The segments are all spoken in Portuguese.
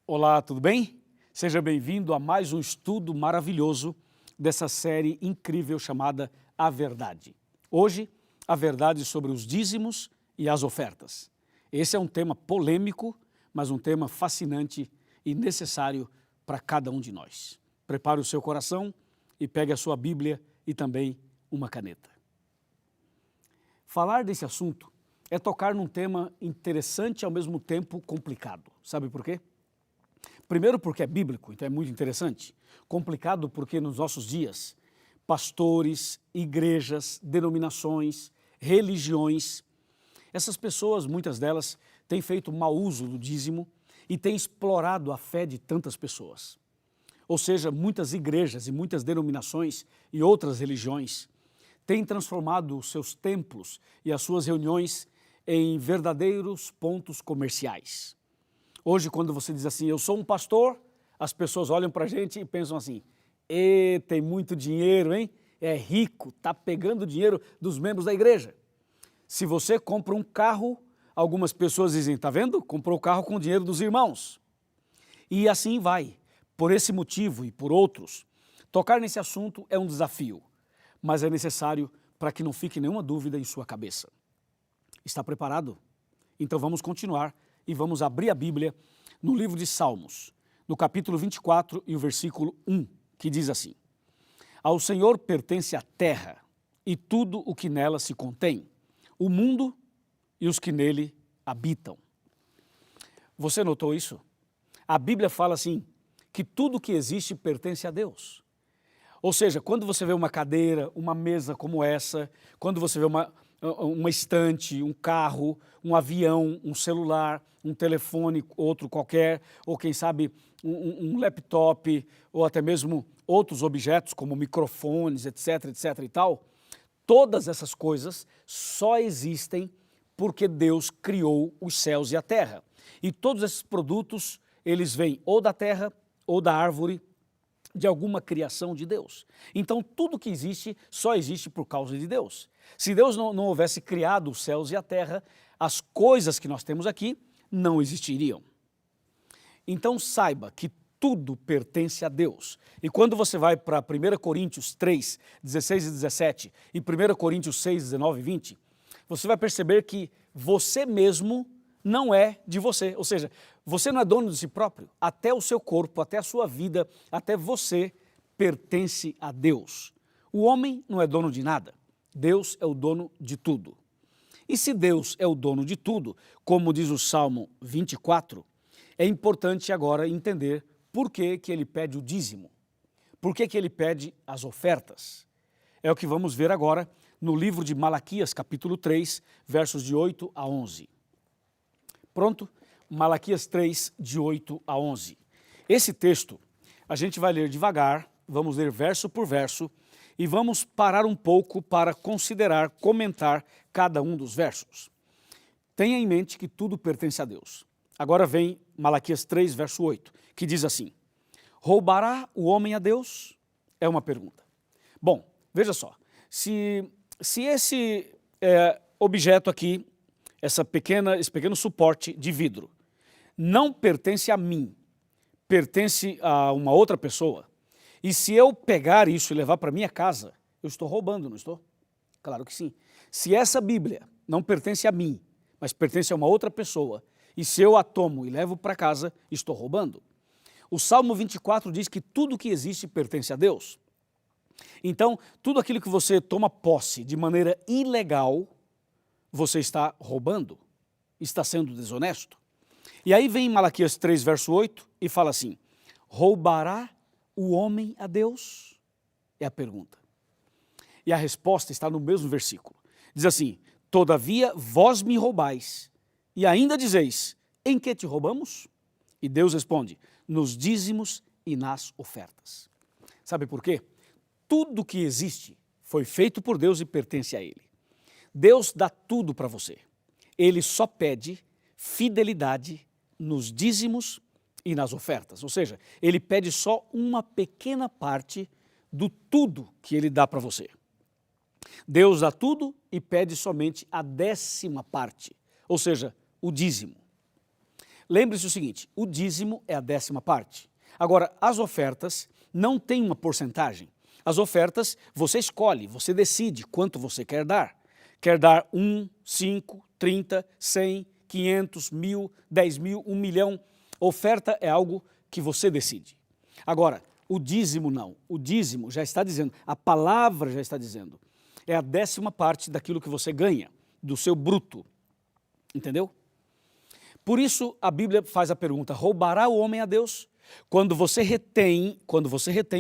Olá, tudo bem? Seja bem-vindo a mais um estudo maravilhoso dessa série incrível chamada A Verdade. Hoje, a verdade sobre os dízimos e as ofertas. Esse é um tema polêmico, mas um tema fascinante e necessário para cada um de nós. Prepare o seu coração e pegue a sua Bíblia e também uma caneta. Falar desse assunto é tocar num tema interessante e ao mesmo tempo complicado. Sabe por quê? Primeiro porque é bíblico, então é muito interessante. Complicado porque nos nossos dias, pastores, igrejas, denominações, religiões, essas pessoas, muitas delas, têm feito mau uso do dízimo e têm explorado a fé de tantas pessoas. Ou seja, muitas igrejas e muitas denominações e outras religiões têm transformado os seus templos e as suas reuniões em verdadeiros pontos comerciais. Hoje, quando você diz assim, eu sou um pastor, as pessoas olham para a gente e pensam assim, tem muito dinheiro, hein? É rico, está pegando dinheiro dos membros da igreja. Se você compra um carro, algumas pessoas dizem, está vendo? Comprou o carro com o dinheiro dos irmãos. E assim vai. Por esse motivo e por outros, tocar nesse assunto é um desafio, mas é necessário para que não fique nenhuma dúvida em sua cabeça. Está preparado? Então vamos continuar e vamos abrir a Bíblia no livro de Salmos, no capítulo 24 e o versículo 1, que diz assim: Ao Senhor pertence a terra e tudo o que nela se contém, o mundo e os que nele habitam. Você notou isso? A Bíblia fala assim, que tudo que existe pertence a Deus. Ou seja, quando você vê uma cadeira, uma mesa como essa, quando você vê uma estante, um carro, um avião, um celular, um telefone, outro qualquer, ou quem sabe um laptop, ou até mesmo outros objetos como microfones, etc, etc e tal, todas essas coisas só existem porque Deus criou os céus e a terra. E todos esses produtos, eles vêm ou da terra ou da árvore, de alguma criação de Deus. Então tudo que existe só existe por causa de Deus. Se Deus não houvesse criado os céus e a terra, as coisas que nós temos aqui não existiriam. Então saiba que tudo pertence a Deus. E quando você vai para 1 Coríntios 3, 16 e 17 e 1 Coríntios 6, 19 e 20, você vai perceber que você mesmo não é de você, ou seja, você não é dono de si próprio, até o seu corpo, até a sua vida, até você pertence a Deus. O homem não é dono de nada, Deus é o dono de tudo. E se Deus é o dono de tudo, como diz o Salmo 24, é importante agora entender por que ele pede o dízimo, por que ele pede as ofertas. É o que vamos ver agora no livro de Malaquias, capítulo 3, versos de 8 a 11. Pronto? Malaquias 3, de 8 a 11. Esse texto a gente vai ler devagar, vamos ler verso por verso e vamos parar um pouco para considerar, comentar cada um dos versos. Tenha em mente que tudo pertence a Deus. Agora vem Malaquias 3, verso 8, que diz assim, roubará o homem a Deus? É uma pergunta. Bom, veja só, se esse objeto aqui, esse pequeno suporte de vidro, não pertence a mim, pertence a uma outra pessoa, e se eu pegar isso e levar para minha casa, eu estou roubando, não estou? Claro que sim. Se essa Bíblia não pertence a mim, mas pertence a uma outra pessoa, e se eu a tomo e levo para casa, estou roubando. O Salmo 24 diz que tudo que existe pertence a Deus. Então, tudo aquilo que você toma posse de maneira ilegal, você está roubando, está sendo desonesto. E aí vem Malaquias 3, verso 8 e fala assim, roubará o homem a Deus? É a pergunta. E a resposta está no mesmo versículo. Diz assim, todavia vós me roubais, e ainda dizeis, em que te roubamos? E Deus responde, nos dízimos e nas ofertas. Sabe por quê? Tudo que existe foi feito por Deus e pertence a Ele. Deus dá tudo para você. Ele só pede fidelidade nos dízimos e nas ofertas. Ou seja, Ele pede só uma pequena parte do tudo que Ele dá para você. Deus dá tudo e pede somente a 10ª parte, ou seja, o dízimo. lembre-se o seguinte, o dízimo é a 10ª parte. Agora, as ofertas não têm uma porcentagem. As ofertas, você escolhe, você decide quanto você quer dar. Quer dar 1, 5, 30, 100, 500, 1.000, 10.000, 1 milhão. Oferta é algo que você decide. Agora, o dízimo não. O dízimo já está dizendo, a palavra já está dizendo. É a 10ª parte daquilo que você ganha, do seu bruto. Entendeu? Por isso a Bíblia faz a pergunta, roubará o homem a Deus? Quando você retém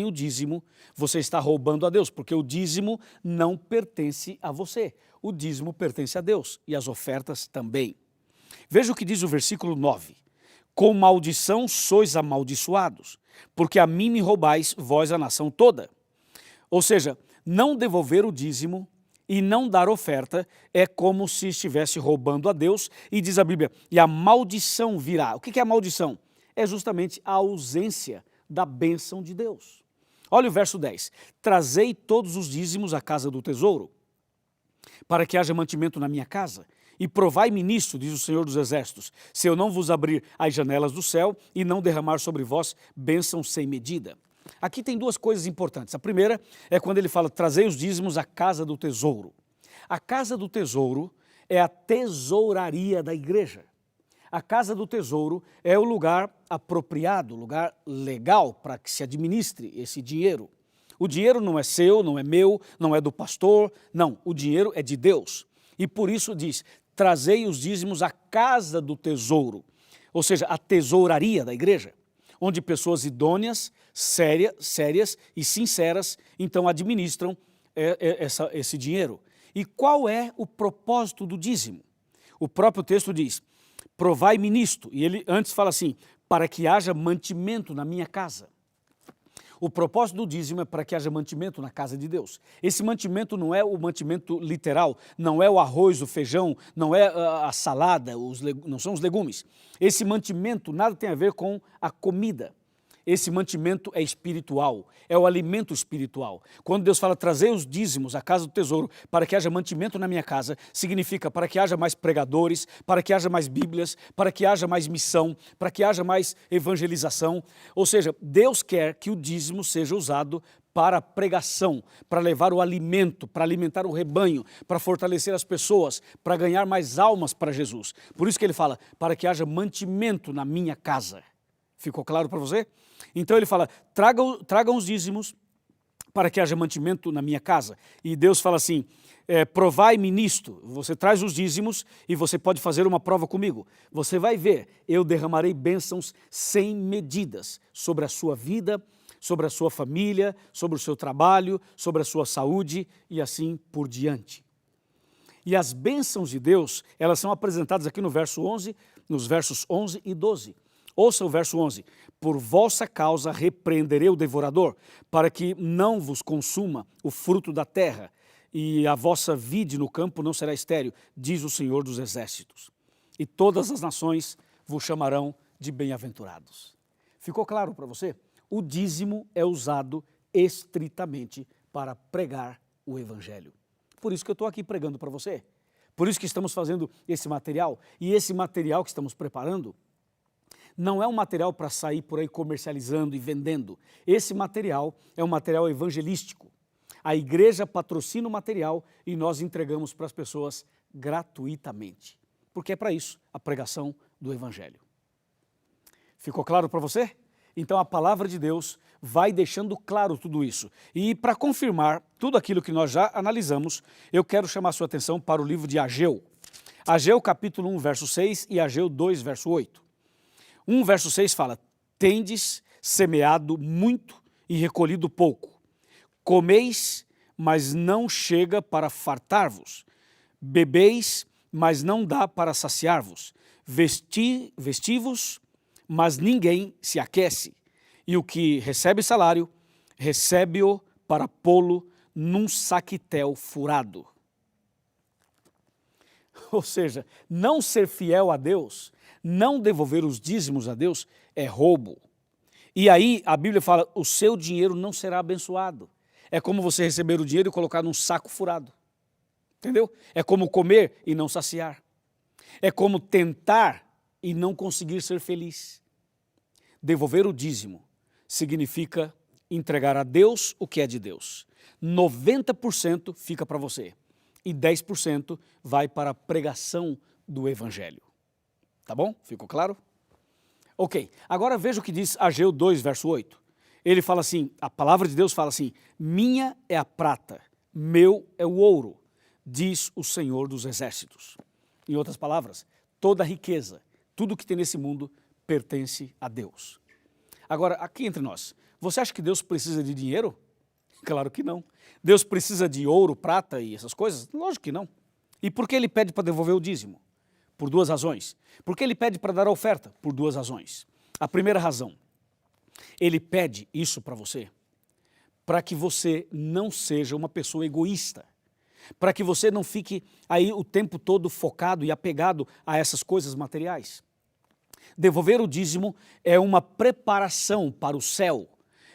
o dízimo, você está roubando a Deus, porque o dízimo não pertence a você. O dízimo pertence a Deus e as ofertas também. Veja o que diz o versículo 9. Com maldição sois amaldiçoados, porque a mim me roubais, vós a nação toda. Ou seja, não devolver o dízimo e não dar oferta é como se estivesse roubando a Deus, e diz a Bíblia, e a maldição virá. O que é a maldição? É justamente a ausência da bênção de Deus. Olha o verso 10. Trazei todos os dízimos à casa do tesouro, para que haja mantimento na minha casa, e provai-me nisto, diz o Senhor dos Exércitos, se eu não vos abrir as janelas do céu e não derramar sobre vós bênção sem medida. Aqui tem duas coisas importantes. A primeira é quando ele fala, trazei os dízimos à casa do tesouro. A casa do tesouro é a tesouraria da igreja. A casa do tesouro é o lugar apropriado, o lugar legal para que se administre esse dinheiro. O dinheiro não é seu, não é meu, não é do pastor, não, o dinheiro é de Deus. E por isso diz, trazei os dízimos à casa do tesouro, ou seja, a tesouraria da igreja, onde pessoas idôneas, sérias e sinceras, então administram esse dinheiro. E qual é o propósito do dízimo? O próprio texto diz, provai-me nisto, e ele antes fala assim, para que haja mantimento na minha casa. O propósito do dízimo é para que haja mantimento na casa de Deus. Esse mantimento não é o mantimento literal, não é o arroz, o feijão, não é a salada, não são os legumes. Esse mantimento nada tem a ver com a comida. Esse mantimento é espiritual, é o alimento espiritual. Quando Deus fala, trazei os dízimos à casa do tesouro para que haja mantimento na minha casa, significa para que haja mais pregadores, para que haja mais bíblias, para que haja mais missão, para que haja mais evangelização. Ou seja, Deus quer que o dízimo seja usado para a pregação, para levar o alimento, para alimentar o rebanho, para fortalecer as pessoas, para ganhar mais almas para Jesus. Por isso que ele fala, para que haja mantimento na minha casa. Ficou claro para você? Então ele fala, tragam os dízimos para que haja mantimento na minha casa. E Deus fala assim, provai-me nisto. Você traz os dízimos e você pode fazer uma prova comigo. Você vai ver, eu derramarei bênçãos sem medidas sobre a sua vida, sobre a sua família, sobre o seu trabalho, sobre a sua saúde e assim por diante. E as bênçãos de Deus, elas são apresentadas aqui no verso 11, nos versos 11 e 12. Ouça o verso 11, por vossa causa repreenderei o devorador, para que não vos consuma o fruto da terra, e a vossa vide no campo não será estéril, diz o Senhor dos Exércitos. E todas as nações vos chamarão de bem-aventurados. Ficou claro para você? O dízimo é usado estritamente para pregar o Evangelho. Por isso que eu estou aqui pregando para você. Por isso que estamos fazendo esse material, e esse material que estamos preparando, não é um material para sair por aí comercializando e vendendo. Esse material é um material evangelístico. A igreja patrocina o material e nós entregamos para as pessoas gratuitamente. Porque é para isso a pregação do Evangelho. Ficou claro para você? Então a palavra de Deus vai deixando claro tudo isso. E para confirmar tudo aquilo que nós já analisamos, eu quero chamar a sua atenção para o livro de Ageu. Ageu capítulo 1, verso 6 e Ageu 2, verso 8. 1 verso 6 fala, tendes semeado muito e recolhido pouco. Comeis, mas não chega para fartar-vos. Bebeis, mas não dá para saciar-vos. Vesti-vos, mas ninguém se aquece. E o que recebe salário, recebe-o para pô-lo num saquitel furado. Ou seja, não ser fiel a Deus, não devolver os dízimos a Deus é roubo. E aí a Bíblia fala, o seu dinheiro não será abençoado. É como você receber o dinheiro e colocar num saco furado. Entendeu? É como comer e não saciar. É como tentar e não conseguir ser feliz. Devolver o dízimo significa entregar a Deus o que é de Deus. 90% fica para você e 10% vai para a pregação do Evangelho. Tá bom? Ficou claro? Ok, agora veja o que diz Ageu 2, verso 8. Ele fala assim, a palavra de Deus fala assim, minha é a prata, meu é o ouro, diz o Senhor dos Exércitos. Em outras palavras, toda a riqueza, tudo que tem nesse mundo pertence a Deus. Agora, aqui entre nós, você acha que Deus precisa de dinheiro? Claro que não. Deus precisa de ouro, prata e essas coisas? Lógico que não. E por que ele pede para devolver o dízimo? Por duas razões. Por que ele pede para dar a oferta? Por duas razões. A primeira razão, ele pede isso para você, para que você não seja uma pessoa egoísta, para que você não fique aí o tempo todo focado e apegado a essas coisas materiais. Devolver o dízimo é uma preparação para o céu,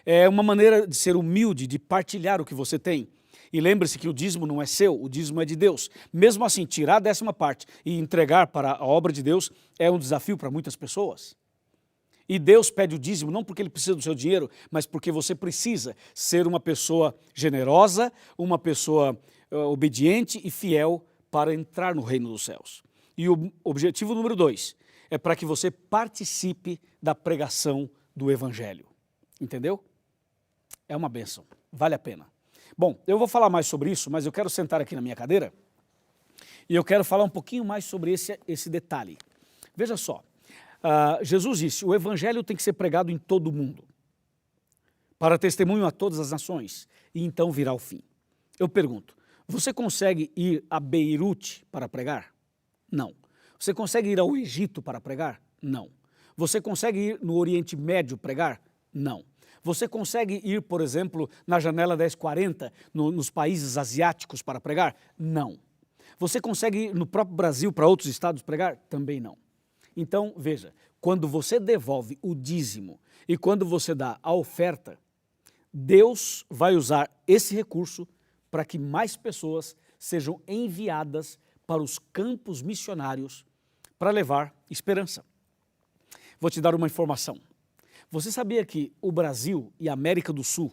é uma maneira de ser humilde, de partilhar o que você tem. E lembre-se que o dízimo não é seu, o dízimo é de Deus. Mesmo assim, tirar a 10ª parte e entregar para a obra de Deus é um desafio para muitas pessoas. E Deus pede o dízimo não porque ele precisa do seu dinheiro, mas porque você precisa ser uma pessoa generosa, uma pessoa obediente e fiel para entrar no reino dos céus. E o objetivo número 2 é para que você participe da pregação do Evangelho. Entendeu? É uma bênção, vale a pena. Bom, eu vou falar mais sobre isso, mas eu quero sentar aqui na minha cadeira e eu quero falar um pouquinho mais sobre esse detalhe. Veja só, Jesus disse, o Evangelho tem que ser pregado em todo o mundo, para testemunho a todas as nações, e então virá o fim. Eu pergunto, você consegue ir a Beirute para pregar? Não. Você consegue ir ao Egito para pregar? Não. Você consegue ir no Oriente Médio pregar? Não. Você consegue ir, por exemplo, na janela 1040, nos países asiáticos para pregar? Não. Você consegue ir no próprio Brasil para outros estados pregar? Também não. Então, veja, quando você devolve o dízimo e quando você dá a oferta, Deus vai usar esse recurso para que mais pessoas sejam enviadas para os campos missionários para levar esperança. Vou te dar uma informação. Você sabia que o Brasil e a América do Sul,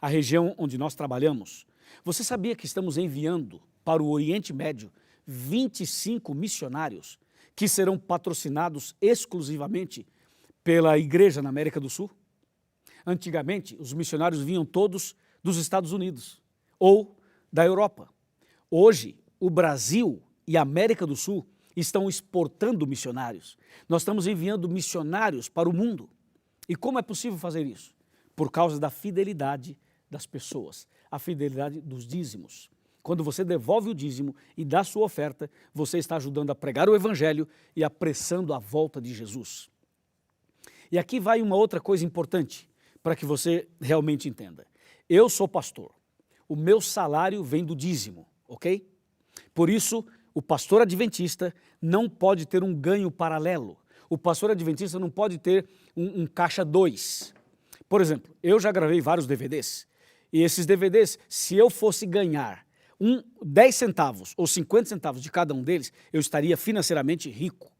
a região onde nós trabalhamos, você sabia que estamos enviando para o Oriente Médio 25 missionários que serão patrocinados exclusivamente pela igreja na América do Sul? Antigamente, os missionários vinham todos dos Estados Unidos ou da Europa. Hoje, o Brasil e a América do Sul estão exportando missionários. Nós estamos enviando missionários para o mundo. E como é possível fazer isso? Por causa da fidelidade das pessoas, a fidelidade dos dízimos. Quando você devolve o dízimo e dá sua oferta, você está ajudando a pregar o Evangelho e apressando a volta de Jesus. E aqui vai uma outra coisa importante para que você realmente entenda. Eu sou pastor, o meu salário vem do dízimo, ok? Por isso, o pastor adventista não pode ter um ganho paralelo. O pastor adventista não pode ter um caixa 2. Por exemplo, eu já gravei vários DVDs, e esses DVDs, se eu fosse ganhar 10 centavos ou 50 centavos de cada um deles, eu estaria financeiramente rico.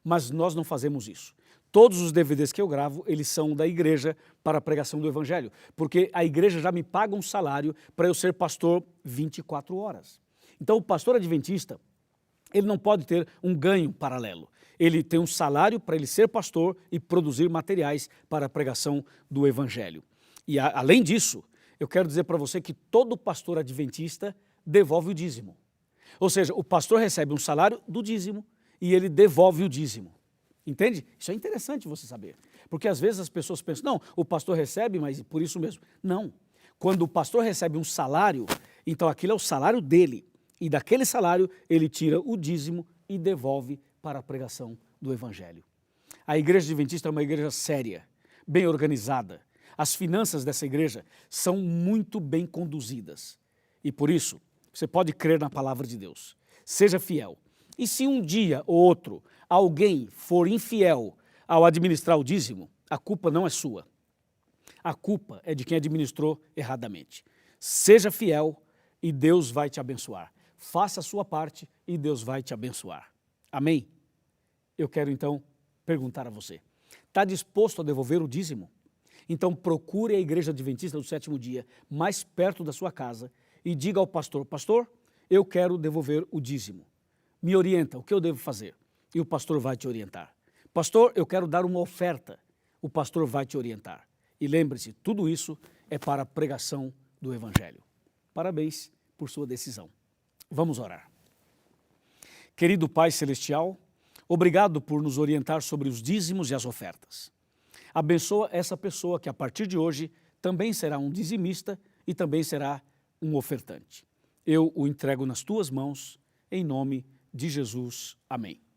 Mas nós não fazemos isso. Todos os DVDs que eu gravo, eles são da igreja para a pregação do Evangelho, porque a igreja já me paga um salário para eu ser pastor 24 horas. Então o pastor adventista, ele não pode ter um ganho paralelo. Ele tem um salário para ele ser pastor e produzir materiais para a pregação do Evangelho. E além disso, eu quero dizer para você que todo pastor adventista devolve o dízimo. Ou seja, o pastor recebe um salário do dízimo e ele devolve o dízimo. Entende? Isso é interessante você saber. Porque às vezes as pessoas pensam, não, o pastor recebe, mas por isso mesmo. Não. Quando o pastor recebe um salário, então aquilo é o salário dele. E daquele salário ele tira o dízimo e devolve para a pregação do Evangelho. A igreja adventista é uma igreja séria, bem organizada. As finanças dessa igreja são muito bem conduzidas. E por isso, você pode crer na palavra de Deus. Seja fiel. E se um dia ou outro alguém for infiel ao administrar o dízimo, a culpa não é sua. A culpa é de quem administrou erradamente. Seja fiel e Deus vai te abençoar. Faça a sua parte e Deus vai te abençoar. Amém? Eu quero então perguntar a você. Está disposto a devolver o dízimo? Então procure a Igreja Adventista do Sétimo Dia mais perto da sua casa e diga ao pastor, pastor, eu quero devolver o dízimo. Me orienta, o que eu devo fazer? E o pastor vai te orientar. Pastor, eu quero dar uma oferta. O pastor vai te orientar. E lembre-se, tudo isso é para a pregação do Evangelho. Parabéns por sua decisão. Vamos orar. Querido Pai Celestial, obrigado por nos orientar sobre os dízimos e as ofertas. Abençoa essa pessoa que a partir de hoje também será um dizimista e também será um ofertante. Eu o entrego nas tuas mãos, em nome de Jesus. Amém.